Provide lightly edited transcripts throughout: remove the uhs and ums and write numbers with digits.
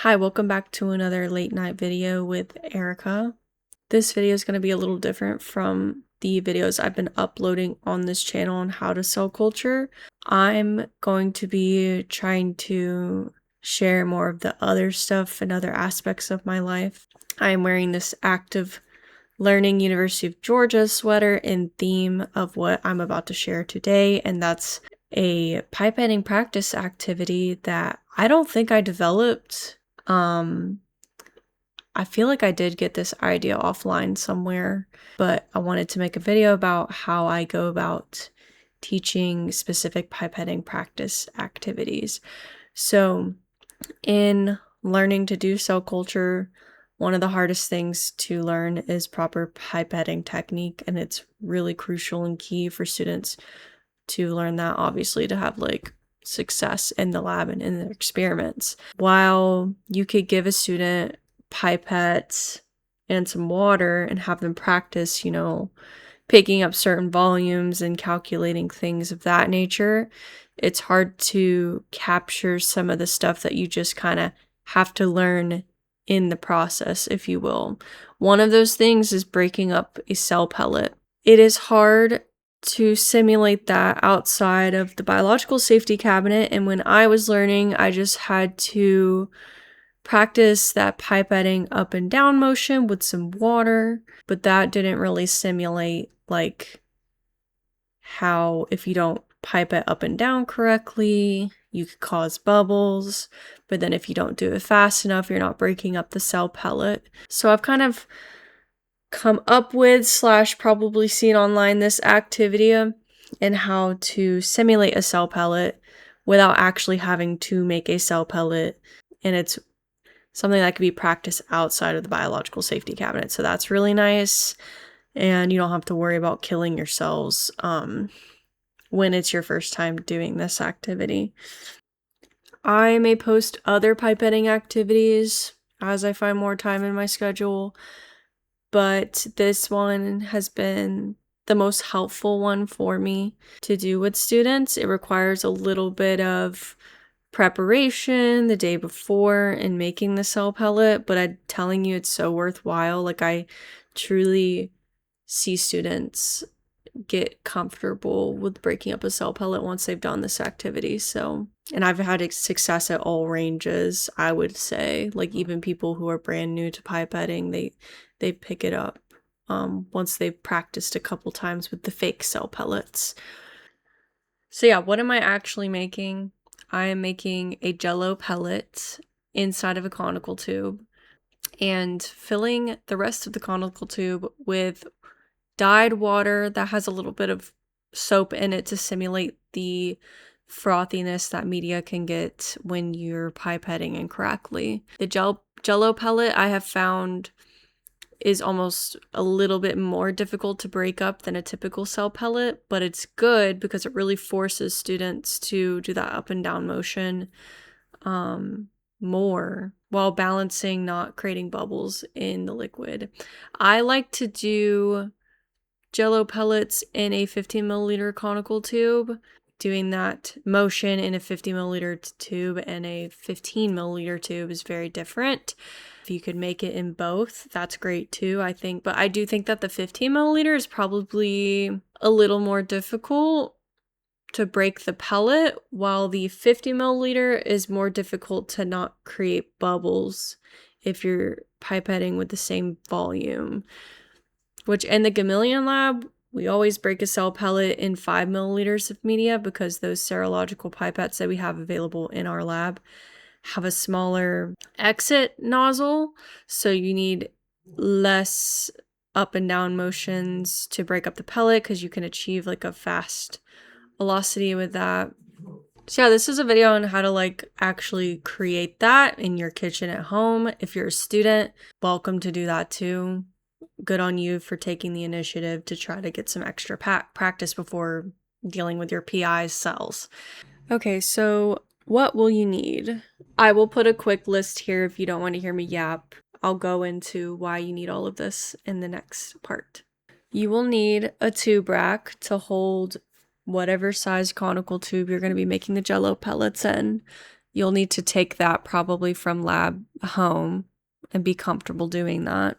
Hi, welcome back to another late night video with Erica. This video is going to be a little different from the videos I've been uploading on this channel on how to cell culture. I'm going to be trying to share more of the other stuff and other aspects of my life. I am wearing this Active Learning University of Georgia sweater in theme of what I'm about to share today, and that's a pipetting practice activity that I don't think I developed. I feel like I did get this idea offline somewhere, but I wanted to make a video about how I go about teaching specific pipetting practice activities. So in learning to do cell culture, one of the hardest things to learn is proper pipetting technique, and it's really crucial and key for students to learn that, obviously, to have success in the lab and in their experiments. While you could give a student pipettes and some water and have them practice, picking up certain volumes and calculating things of that nature, it's hard to capture some of the stuff that you just kind of have to learn in the process, if you will. One of those things is breaking up a cell pellet. It is hard to simulate that outside of the biological safety cabinet, and when I was learning, I just had to practice that pipetting up and down motion with some water, but that didn't really simulate how if you don't pipette up and down correctly, you could cause bubbles, but then if you don't do it fast enough, you're not breaking up the cell pellet. So I've kind of come up with / probably seen online this activity and how to simulate a cell pellet without actually having to make a cell pellet, and it's something that could be practiced outside of the biological safety cabinet. So that's really nice, and you don't have to worry about killing your cells when it's your first time doing this activity. I may post other pipetting activities as I find more time in my schedule, but this one has been the most helpful one for me to do with students. It requires a little bit of preparation the day before and making the cell pellet, but I'm telling you, it's so worthwhile. I truly see students get comfortable with breaking up a cell pellet once they've done this activity. And I've had success at all ranges, I would say. Even people who are brand new to pipetting, they pick it up once they've practiced a couple times with the fake cell pellets. So yeah, what am I actually making? I am making a Jello pellet inside of a conical tube and filling the rest of the conical tube with dyed water that has a little bit of soap in it to simulate the frothiness that media can get when you're pipetting incorrectly. The Jello pellet, I have found, is almost a little bit more difficult to break up than a typical cell pellet, but it's good because it really forces students to do that up and down motion more while balancing not creating bubbles in the liquid. I like to do Jello pellets in a 15 milliliter conical tube. Doing that motion in a 50 milliliter tube and a 15 milliliter tube is very different. If you could make it in both, that's great too, I think. But I do think that the 15 milliliter is probably a little more difficult to break the pellet, while the 50 milliliter is more difficult to not create bubbles if you're pipetting with the same volume. Which in the Gamillion lab, we always break a cell pellet in 5 milliliters of media because those serological pipettes that we have available in our lab have a smaller exit nozzle, so you need less up and down motions to break up the pellet because you can achieve a fast velocity with that. So yeah, this is a video on how to actually create that in your kitchen at home. If you're a student, welcome to do that too. Good on you for taking the initiative to try to get some extra practice before dealing with your PI's cells. Okay, so what will you need? I will put a quick list here if you don't want to hear me yap. I'll go into why you need all of this in the next part. You will need a tube rack to hold whatever size conical tube you're going to be making the Jello pellets in. You'll need to take that probably from lab home and be comfortable doing that.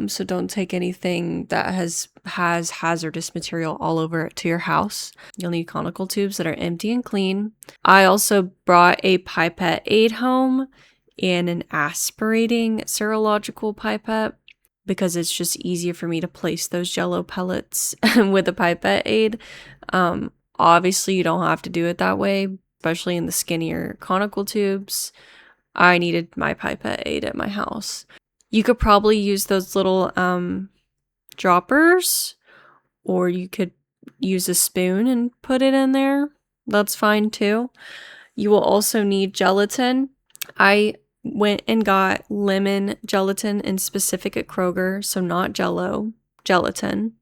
So don't take anything that has hazardous material all over it to your house. You'll need conical tubes that are empty and clean. I also brought a pipette aid home and an aspirating serological pipette because it's just easier for me to place those Jello pellets with a pipette aid. Obviously, you don't have to do it that way, especially in the skinnier conical tubes. I needed my pipette aid at my house. You could probably use those little droppers, or you could use a spoon and put it in there. That's fine too. You will also need gelatin. I went and got lemon gelatin in specific at Kroger, so not Jello, gelatin.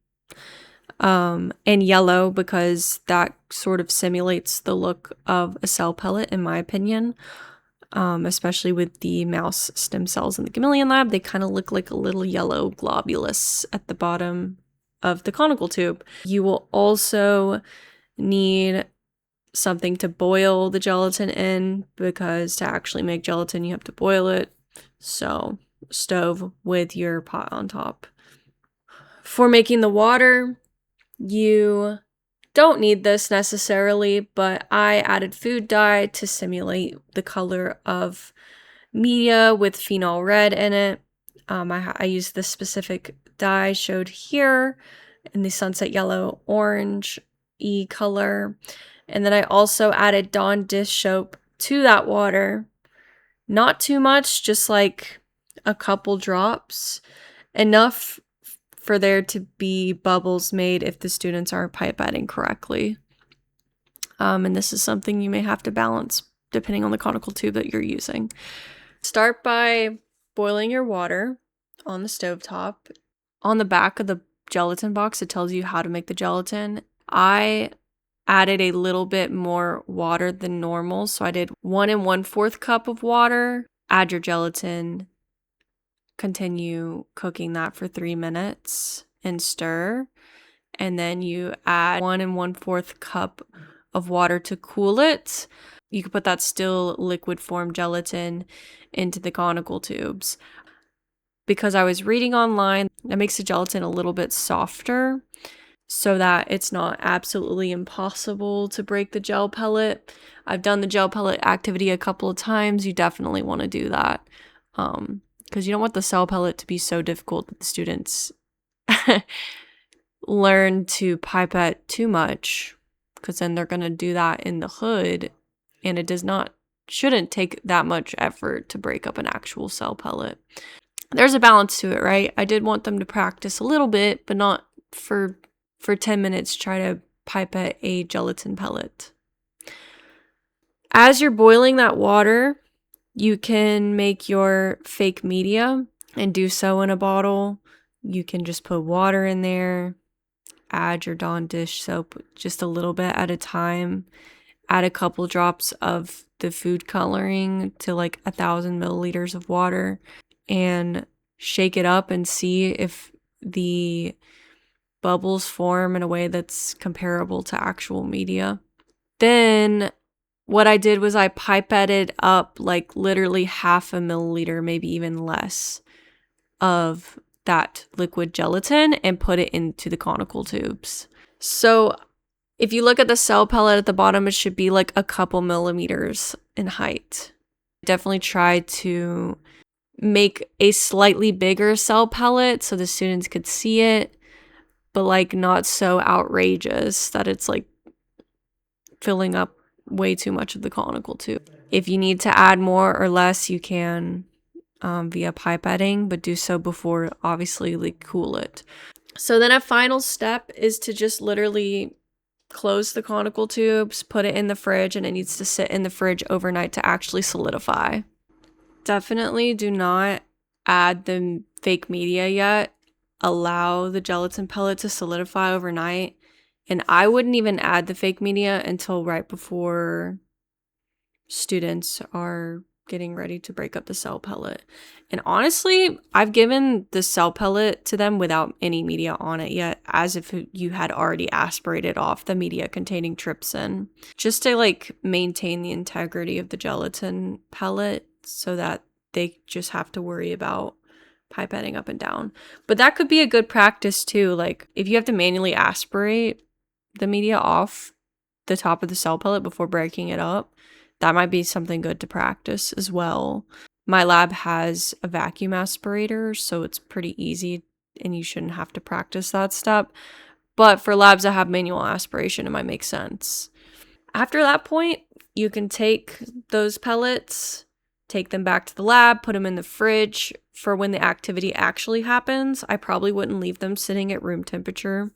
And yellow because that sort of simulates the look of a cell pellet, in my opinion. Especially with the mouse stem cells in the Chameleon lab, they kind of look like a little yellow globulus at the bottom of the conical tube. You will also need something to boil the gelatin in, because to actually make gelatin, you have to boil it. So, stove with your pot on top. For making the water, you don't need this necessarily, but I added food dye to simulate the color of media with phenol red in it. I used this specific dye showed here in the sunset yellow orange color. And then I also added Dawn dish soap to that water. Not too much, just like a couple drops. Enough for there to be bubbles made if the students aren't pipetting correctly. And this is something you may have to balance depending on the conical tube that you're using. Start by boiling your water on the stovetop. On the back of the gelatin box, it tells you how to make the gelatin. I added a little bit more water than normal, so I did 1 1/4 cup of water. Add your gelatin. Continue cooking that for 3 minutes and stir. And then you add 1 1/4 cup of water to cool it. You can put that still liquid form gelatin into the conical tubes. Because I was reading online, that makes the gelatin a little bit softer so that it's not absolutely impossible to break the gel pellet. I've done the gel pellet activity a couple of times. You definitely want to do that. Because you don't want the cell pellet to be so difficult that the students learn to pipette too much, because then they're going to do that in the hood, and it shouldn't take that much effort to break up an actual cell pellet. There's a balance to it, right? I did want them to practice a little bit, but not for 10 minutes try to pipette a gelatin pellet. As you're boiling that water, you can make your fake media and do so in a bottle. You can just put water in there, add your Dawn dish soap just a little bit at a time, add a couple drops of the food coloring to like 1,000 milliliters of water, and shake it up and see if the bubbles form in a way that's comparable to actual media. Then what I did was I pipetted up like literally 0.5 milliliter, maybe even less, of that liquid gelatin and put it into the conical tubes. So if you look at the cell pellet at the bottom, it should be like a couple millimeters in height. Definitely try to make a slightly bigger cell pellet so the students could see it, but like not so outrageous that it's like filling up way too much of the conical tube. If you need to add more or less, you can via pipetting, but do so before obviously like cool it. So then a final step is to just literally close the conical tubes, put it in the fridge, and it needs to sit in the fridge overnight to actually solidify. Definitely do not add the fake media yet. Allow the gelatin pellet to solidify overnight. And I wouldn't even add the fake media until right before students are getting ready to break up the cell pellet. And honestly, I've given the cell pellet to them without any media on it yet, as if you had already aspirated off the media containing trypsin, just to like maintain the integrity of the gelatin pellet so that they just have to worry about pipetting up and down. But that could be a good practice too. Like if you have to manually aspirate the media off the top of the cell pellet before breaking it up, that might be something good to practice as well. My lab has a vacuum aspirator, so it's pretty easy and you shouldn't have to practice that step. But for labs that have manual aspiration, it might make sense. After that point, you can take those pellets, take them back to the lab, put them in the fridge for when the activity actually happens. I probably wouldn't leave them sitting at room temperature.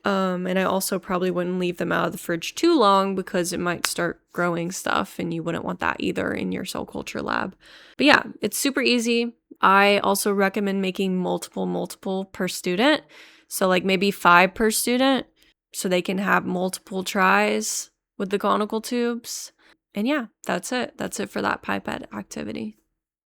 And I also probably wouldn't leave them out of the fridge too long because it might start growing stuff and you wouldn't want that either in your cell culture lab. But yeah, it's super easy. I also recommend making multiple per student. So like maybe 5 per student so they can have multiple tries with the conical tubes. And yeah, that's it. That's it for that pipette activity.